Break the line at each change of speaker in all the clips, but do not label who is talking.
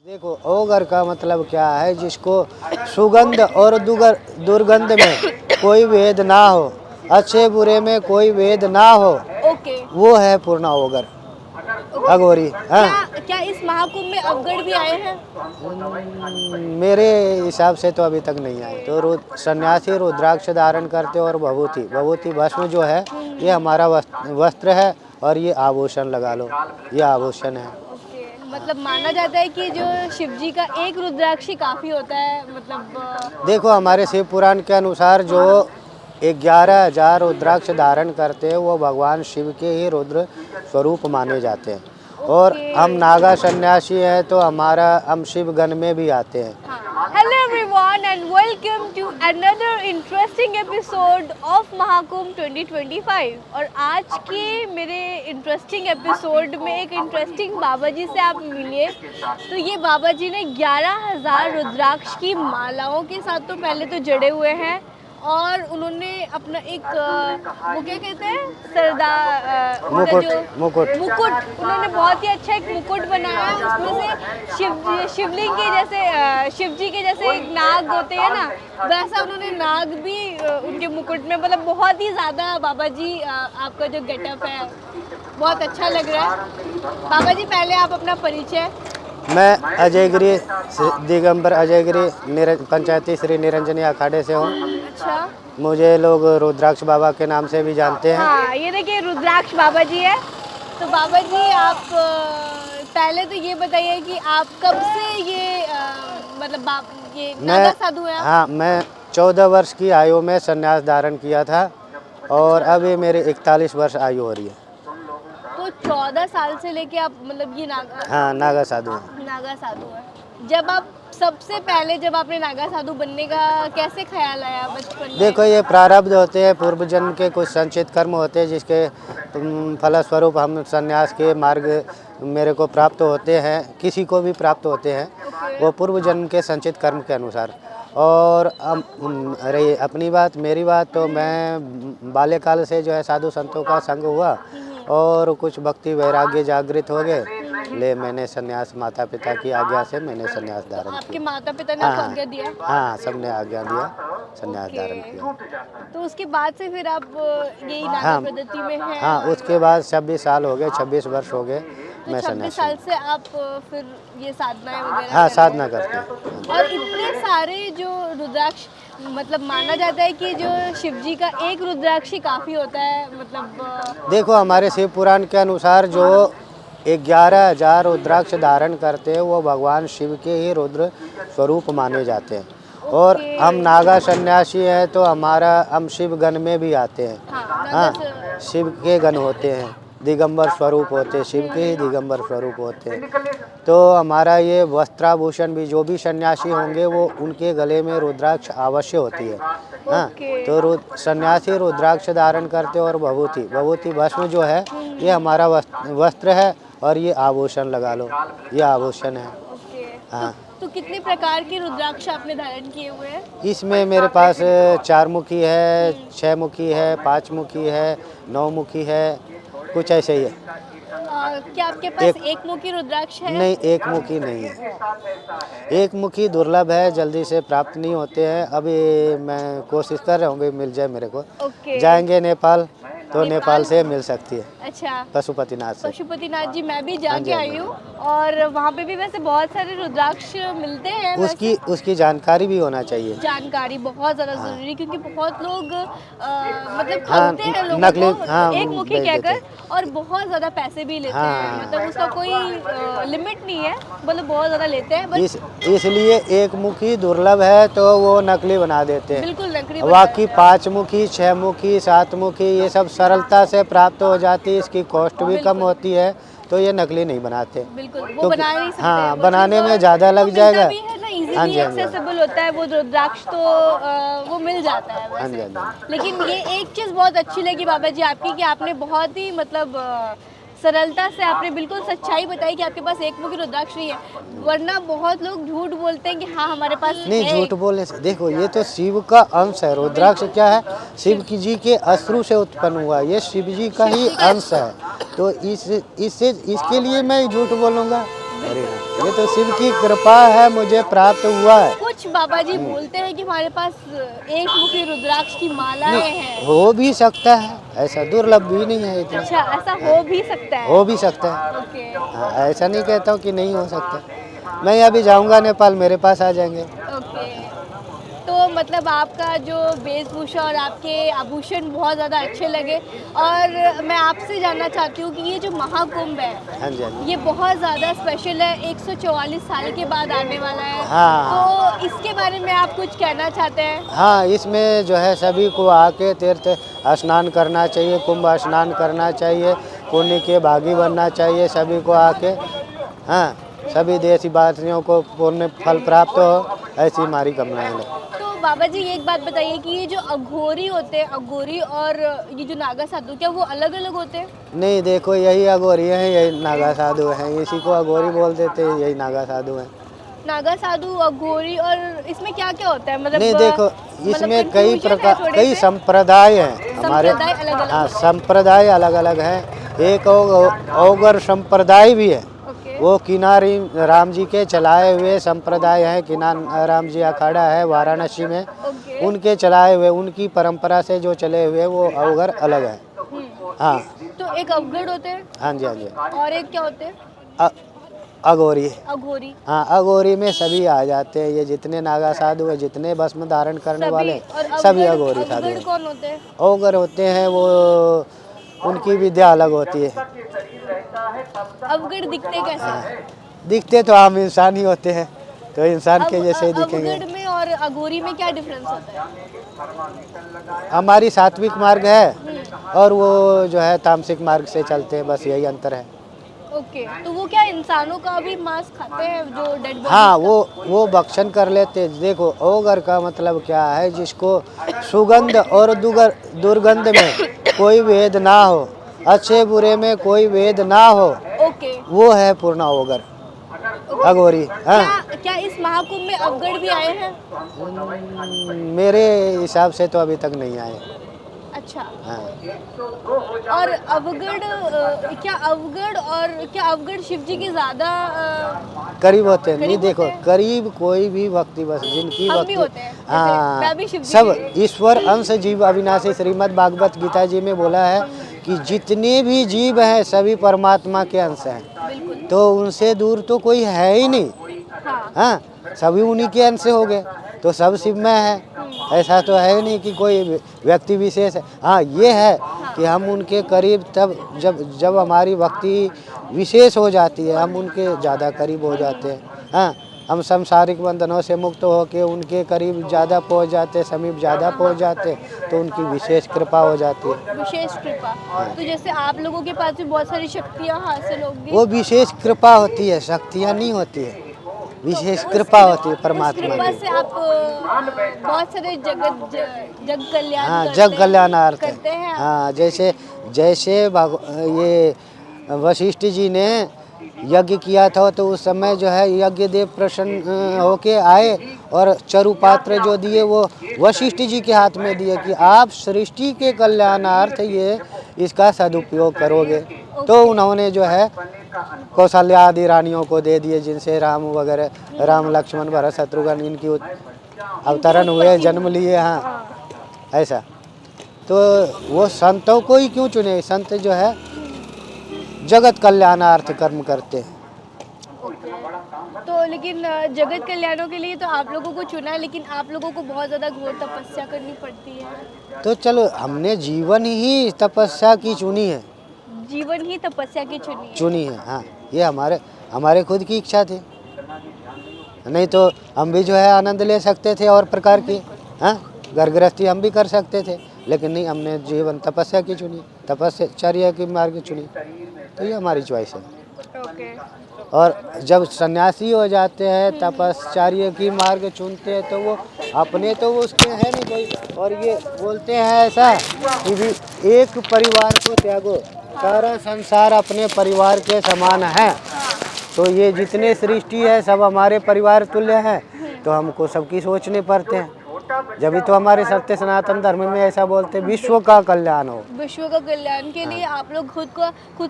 देखो ओगर का मतलब क्या है, जिसको सुगंध और दुर्गंध में कोई भेद ना हो, अच्छे बुरे में कोई भेद ना हो,
ओके।
वो है पूर्ण ओगर
ओके।
अघोरी। हाँ,
क्या क्या इस महाकुंभ में अवगढ़ भी आए हैं?
मेरे हिसाब से तो अभी तक नहीं आए। तो सन्यासी रुद्राक्ष धारण करते और भभूति भभूति भस्म जो है, ये हमारा वस्त्र है, और ये आभूषण लगा लो, ये आभूषण है।
ओके, मतलब माना जाता है कि जो शिव जी का एक रुद्राक्ष ही काफी होता है, मतलब
देखो हमारे शिव पुराण के अनुसार जो 11,000 रुद्राक्ष धारण करते हैं, वो भगवान शिव के ही रुद्र स्वरूप माने जाते हैं। और
ओके।
हम नागा सन्यासी हैं, तो हम शिव गण में भी आते हैं।
Hello everyone and welcome to another interesting episode of Mahakumbh 2025। और आज के मेरे इंटरेस्टिंग एपिसोड में एक इंटरेस्टिंग बाबा जी से आप मिलिए। तो ये बाबा जी ने 11,000 रुद्राक्ष की मालाओं के साथ तो पहले तो जड़े हुए हैं, और उन्होंने अपना एक वो क्या कहते हैं, सरदार उनका जो
मुकुट
मुकुट, उन्होंने बहुत ही अच्छा एक मुकुट बनाया है। उसमें से शिवलिंग के जैसे शिव जी के जैसे एक नाग होते हैं ना, वैसा उन्होंने नाग भी उनके मुकुट में, मतलब बहुत ही ज़्यादा बाबा जी आपका जो गेटअप है बहुत अच्छा लग रहा है। बाबा जी पहले आप अपना परिचय।
मैं अजयगिरी दिगंबर अजयगिरी पंचायती श्री निरंजनी अखाड़े से हूँ।
अच्छा।
मुझे लोग रुद्राक्ष बाबा के नाम से भी जानते हैं।
हाँ, ये देखिए रुद्राक्ष बाबा जी है। तो बाबा जी आप पहले तो ये बताइए कि आप कब से ये मतलब ये नागा साधु हैं आप?
हाँ, मैं 14 वर्ष की आयु में संन्यास धारण किया था, और
अच्छा।
अभी मेरी 41 वर्ष आयु हो रही है।
तो 14 साल से लेके आप मतलब ये
हाँ, नागा साधु हैं।
नागा साधु है। जब आप सबसे पहले जब आपने नागा साधु बनने का कैसे ख्याल आया बचपन में?
देखो ये प्रारब्ध होते हैं, पूर्व जन्म के कुछ संचित कर्म होते हैं, जिसके फलस्वरूप हम संन्यास के मार्ग मेरे को प्राप्त होते हैं, किसी को भी प्राप्त होते हैं, वो पूर्व जन्म के संचित कर्म के अनुसार। और अरे अपनी बात मेरी बात, तो मैं बाल्यकाल से जो है साधु संतों का संग हुआ, और कुछ भक्ति वैराग्य जागृत हो गए, ले मैंने संन्यास, माता पिता की आज्ञा से मैंने संन्यास धारण
आपके
किया।
माता पिता ने आपको आज्ञा दिया?
हाँ, सबने आज्ञा दिया, संन्यास धारण किया।
तो उसके बाद से फिर आप यही नागा
हाँ,
पद्धति में हैं?
हाँ, उसके बाद 26 साल हो गए, 26 वर्ष हो गए
तो
मैं
26
सन्यासी
साल
हूँ।
से आप फिर ये साधनाएं वगैरह
हाँ,
कर रहे
साधना
हैं?
करते हैं।
और इतने सारे जो रुद्राक्ष, मतलब माना जाता है कि जो शिव जी का एक रुद्राक्ष ही काफी होता है, मतलब
देखो हमारे शिव पुराण के अनुसार जो 11,000 रुद्राक्ष धारण करते हैं, वो भगवान शिव के ही रुद्र स्वरूप माने जाते हैं। और
ओके।
हम नागा सन्यासी हैं, तो हम शिव गण में भी आते हैं।
हाँ,
हाँ, शिव के गण होते हैं, दिगंबर स्वरूप होते हैं, शिव के ही दिगंबर स्वरूप होते हैं। तो हमारा ये वस्त्राभूषण भी, जो भी सन्यासी होंगे वो उनके गले में रुद्राक्ष अवश्य होती है। हाँ,
ओके।
तो सन्यासी रुद्राक्ष धारण करते और भभूति भभूति भस्म जो है, ये हमारा वस्त्र है, और ये आभूषण लगा लो, ये आभूषण है।
ओके।
हाँ,
तो कितने प्रकार के रुद्राक्ष आपने धारण किए हुए हैं?
इसमें मेरे पास 4 मुखी है, 6 मुखी है, 5 मुखी है, 9 मुखी है, कुछ ऐसे ही है।
क्या आपके पास एक मुखी रुद्राक्ष है?
नहीं, एक मुखी नहीं है। एक मुखी दुर्लभ है, जल्दी से प्राप्त नहीं होते हैं। अभी मैं कोशिश कर रहा हूँ भी मिल जाए मेरे को।
ओके।
जाएंगे नेपाल, तो नेपाल से मिल सकती है,
अच्छा।
पशुपतिनाथ से।
पशुपतिनाथ जी मैं भी
हाँ जी,
जाके
हाँ
आई
जी।
हूँ, और वहाँ पे भी वैसे बहुत सारे रुद्राक्ष मिलते हैं।
उसकी जानकारी भी होना चाहिए।
जानकारी बहुत ज़्यादा
हाँ।
ज़रूरी, क्योंकि बहुत लोग मतलब
हाँ,
ठगते हैं लोगों
नकली,
को
हाँ,
एक मुखी
बेच देते
कहकर,
हैं।
और बहुत ज़्यादा पैसे भी लेते हैं।
हाँ।
मतलब उसका कोई लिमिट नहीं है, मतलब बहुत ज़्यादा लेते हैं। बस
इसलिए एक मुखी दुर्लभ है, तो वो नकली बना देते हैं।
बिल्कुल नकली
बाकी 5 मुखी, 6 मुखी, 7 मुखी, ये सब सरलता से प्राप्त हो जाती है, इसकी कॉस्ट भी कम होती है, तो ये नकली नहीं बनाते।
बिल्कुल वो बना नहीं सकते।
हाँ,
वो
बनाने
चीज़
में ज़्यादा लग
मिलता
जाएगा।
भी है ना,
हाँ
इजीली
जी, हाँ जी।
एक्सेसिबल होता है वो रुद्राक्ष, तो वो मिल जाता है
हाँ जी,
वैसे।
हाँ जी।
लेकिन ये एक चीज़ बहुत अच्छी लगी बाबा जी आपकी, कि आपने बहुत ही मतलब सरलता से आपने बिल्कुल सच्चाई बताई कि आपके पास एक मुखी रुद्राक्ष नहीं है। वरना बहुत लोग झूठ बोलते हैं कि हाँ हमारे पास
नहीं,
है।
झूठ बोलने से देखो, ये तो शिव का अंश है। रुद्राक्ष क्या है? शिव की जी के अश्रु से उत्पन्न हुआ, ये शिव जी का ही अंश है। तो इसके लिए मैं झूठ बोलूँगा? हरे राम। ये तो शिव की कृपा है, मुझे प्राप्त हुआ है।
कुछ बाबा जी बोलते हैं कि हमारे पास एक मुखी रुद्राक्ष की मालाएं हैं।
हो भी सकता है, ऐसा दुर्लभ भी नहीं है इतना।
अच्छा, ऐसा हो भी सकता है।
हो भी सकता है।
ओके।
हाँ, ऐसा नहीं कहता हूँ कि नहीं हो सकता। मैं अभी जाऊँगा नेपाल, मेरे पास आ जाएंगे।
ओके, तो मतलब आपका जो वेशभूषा और आपके आभूषण बहुत ज़्यादा अच्छे लगे। और मैं आपसे जानना चाहती हूँ कि ये जो महाकुंभ है,
हाँ जी, हाँ जी।
ये बहुत ज़्यादा स्पेशल है, 144 साल के बाद आने वाला है।
हाँ।
तो इसके बारे में आप कुछ कहना चाहते हैं?
हाँ, इसमें जो है सभी को आके तीर्थ स्नान करना चाहिए, कुंभ स्नान करना चाहिए, पुण्य के भागी बनना चाहिए सभी को आके। हाँ, सभी देशवासियों को पुण्य फल प्राप्त हो, ऐसी हमारी कामनाएं हैं।
तो बाबा जी एक बात बताइए कि ये जो अघोरी होते हैं, अघोरी और ये जो नागा साधु, क्या वो अलग अलग होते हैं?
नहीं, देखो यही अघोरी हैं, यही नागा साधु हैं। इसी को अघोरी बोल देते हैं, यही नागा साधु हैं।
नागा साधु, अघोरी, और इसमें क्या क्या होता है? मतलब
नहीं, देखो इसमें कई
confusion है
प्रकार,
थोड़े
कई
से?
संप्रदाय हैं हमारे।
संप्रदाय अलग-अलग
हाँ,
होते हैं।
संप्रदाय अलग अलग हैं। एक औगर संप्रदाय भी है,
ओके।
वो किनारी राम जी के चलाए हुए संप्रदाय हैं। किनार राम जी अखाड़ा है वाराणसी में,
ओके।
उनके चलाए हुए, उनकी परंपरा से जो चले हुए वो अवगर अलग है। हाँ।
तो एक अवगढ़ होते हैं
हाँ जी, हाँ जी।
और एक क्या होते हैं?
अ- अघोरी।
अघोरी।
हाँ, अघोरी में सभी आ जाते हैं, ये जितने नागा साधु हैं, जितने भस्म धारण करने वाले
सभी। और
हैं, सभी
अवगढ़,
अघोरी साधु
अवगढ़
हैं।
कौन होते हैं?
अवगर होते हैं वो, उनकी विद्या अलग होती है।
अवगढ़ दिखते कैसे?
हाँ, दिखते तो आम इंसान ही होते हैं, तो इंसान के जैसे ही दिखेंगे।
अवगढ़ में और अघोरी में क्या डिफरेंस होता है?
हमारी सात्विक मार्ग है और वो जो है तामसिक मार्ग से चलते हैं, बस यही अंतर है।
ओके, तो वो क्या इंसानों का भी मांस खाते हैं, जो डेड बॉडी?
हाँ, वो भक्षण कर लेते हैं। देखो ओगर का मतलब क्या है, जिसको सुगंध और दुर्गंध में कोई भेद ना हो, अच्छे बुरे में कोई भेद ना हो,
ओके।
वो है पूर्ण ओगर, अघोरी। हाँ,
क्या इस महाकुंभ में अवगढ़ भी आए हैं?
मेरे हिसाब से तो अभी तक नहीं आए।
अच्छा।
हाँ।
और अवगढ़, क्या अवगढ़ शिव जी के ज्यादा
करीब होते हैं? नहीं,
करीब
देखो
होते हैं?
करीब कोई भी भक्ति, बस जिनकी
हम भी
भक्ति।
होते हैं, जैसे
हाँ,
मैं भी शिव जी
सब
की।
ईश्वर अंश जीव अविनाशी, श्रीमद् भागवत गीता जी में बोला है कि जितने भी जीव हैं सभी परमात्मा के अंश हैं,
बिल्कुल।
तो उनसे दूर तो कोई है ही नहीं।
हाँ।
हाँ, सभी उन्हीं के अंश हो गए, तो सब शिव में है। ऐसा तो है नहीं कि कोई व्यक्ति विशेष है। हाँ, ये है कि हम उनके करीब तब जब हमारी भक्ति विशेष हो जाती है, हम उनके ज़्यादा करीब हो जाते हैं। हाँ, हम सांसारिक बंधनों से मुक्त होकर उनके करीब ज़्यादा पहुंच जाते, समीप ज़्यादा पहुंच जाते, तो उनकी विशेष कृपा हो जाती है।
विशेष कृपा। तो जैसे आप लोगों के पास भी बहुत सारी शक्तियाँ हासिल होंगी।
वो विशेष कृपा होती है, शक्तियाँ नहीं होती है, विशेष कृपा होती है परमात्मा
कृपा
की।
से आप बहुत सारे जग कल्याण
हाँ,
करते
जग
हैं-
कल्याणार्थ है।
करते हैं आप।
हाँ, जैसे जैसे ये वशिष्ठ जी ने यज्ञ किया था, तो उस समय जो है यज्ञ देव प्रसन्न होके आए और चरु पात्र जो दिए वो वशिष्ठ जी के हाथ में दिए कि आप सृष्टि के कल्याणार्थ ये इसका सदुपयोग करोगे। तो उन्होंने जो है कौशल्या आदि रानियों को दे दिए, जिनसे राम वगैरह, राम लक्ष्मण भरत शत्रुघ्न इनकी अवतरण हुए, जन्म लिए। हाँ, ऐसा। तो वो संतों को ही क्यों चुने? संत जो है जगत कल्याणार्थ कर्म करते हैं।
तो लेकिन जगत कल्याणों के लिए तो आप लोगों को चुना है, लेकिन आप लोगों को बहुत ज़्यादा घोर तपस्या करनी पड़ती है।
तो चलो, हमने जीवन ही तपस्या की चुनी है।
जीवन ही तपस्या की चुनी है।
चुनी है, हाँ। ये हमारे खुद की इच्छा थी, नहीं तो हम भी जो है आनंद ले सकते थे और प्रकार की। हाँ, घर गृहस्थी हम भी कर सकते थे, लेकिन नहीं, हमने जीवन तपस्या की चुनी, तपस्या की मार्ग चुनी। तो ये हमारी चॉइस है।
ओके।
और जब सन्यासी हो जाते हैं, तपश्चर्या की मार्ग चुनते हैं, तो वो अपने तो वो उसके है नहीं कोई। और ये बोलते हैं ऐसा कि भी एक परिवार को त्यागो, सारा संसार अपने परिवार के समान है। तो ये जितने सृष्टि है सब हमारे परिवार तुल्य है, तो हमको सबकी सोचने पड़ते हैं। जब तो हमारे सत्य सनातन धर्म में ऐसा बोलते विश्व का कल्याण हो।
विश्व का कल्याण के लिए आप लोग खुद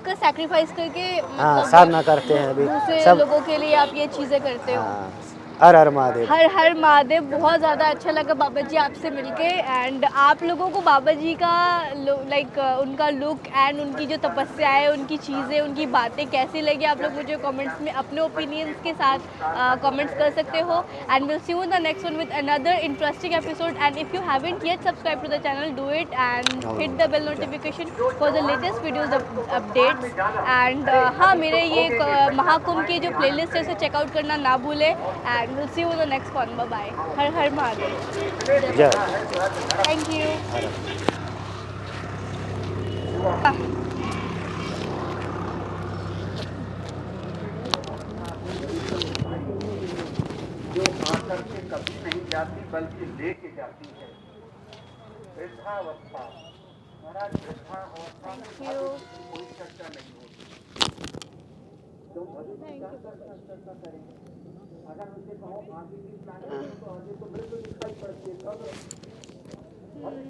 का सैक्रिफाइस करके
हाँ,
मतलब
साधना करते हैं अभी
दूसरे
सब।
लोगों के लिए आप ये चीज़ें करते हो।
हाँ, हर हर महादेव।
हर हर महादेव। बहुत ज़्यादा अच्छा लगा बाबा जी आपसे मिलके। एंड आप लोगों को बाबा जी का लाइक उनका लुक एंड उनकी जो तपस्या है, उनकी चीज़ें, उनकी बातें कैसी लगी, आप लोग मुझे कमेंट्स में अपने ओपिनियंस के साथ कमेंट्स कर सकते हो। And will see you in the next one with another interesting episode. And if you haven't yet subscribe to the channel, do it and hit the bell notification for the latest videos updates. And हाँ, मेरे ये महाकुंभ की जो playlist है उसे checkout करना ना भूलें। And will see you in the next one. Bye bye. हर हर महादेव।
जय।
Thank you.
जो आकर के कभी नहीं जाती बल्कि लेके जाती है वृद्धावस्था। महाराज वृद्धावस्था में कोई चर्चा नहीं होती। तो भविष्य का चर्चा करेंगे। अगर उनसे कहो आगे की प्लानिंग तो आगे